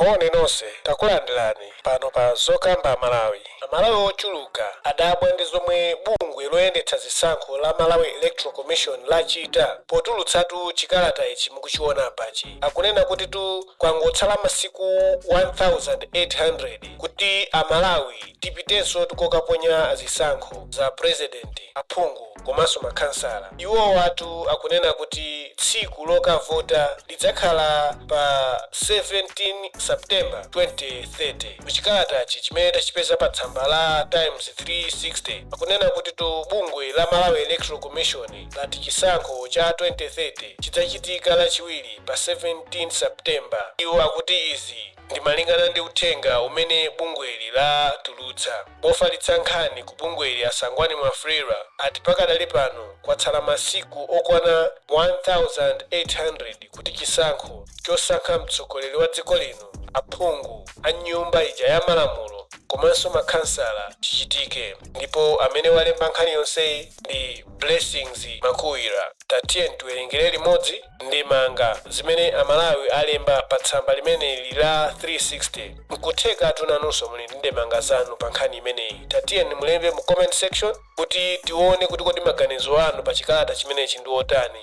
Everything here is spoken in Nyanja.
Moni nonse takulandirani pano pa zokamba Malawi. Malawi ochuluka adabwa ndi zomwe bungwe loyendetsa zisankho la Malawi Electoral Commission lachita potulutsatu chikalata ichi mukuchiona pachi. Akunena kuti kwangotsala masiku 1800 kuti Amalawi tipitenso tukokaponya zisankho za president, aphungu komanso makhansala. Iwo watu akunena kuti tsiku lokavota lidzakhala pa 17 September 2030. Muchikalatachi chimene tachipeza pa tsamba la Times 360 akunena kuti bungwe la Malawi Electoral Commission lati chisankho cha 2030 chizachitika lachiwiri pa 17 September. Iwo akuti izi ndimalingana ndi uthenga umene bungweli latulutsa. Wofalitsa Nkhani ku bungweli a Sangwani Mwafulirwa ati pakadali pano kwatsala masiku okwana 1800 kuti chisankho chosankha mtsogoleri wa dziko lino, aphungu a nyumba ija ya malamulo komanso makhansala chichitike. Ndipo amene walemba nkhani yonse ndi Blessings Makuira. Tatiyeni tiwerengere limodzi ndimanga zimene Amalawi alemba pa tsamba limene la 360. Nkutheka tunanunso muli ndi ndemanga zanu pa nkhani imeneyi. Tatiyeni mulembe mu comment section kuti tione kuti kodi maganizo anu pa chikalata chimenechi ndi otani.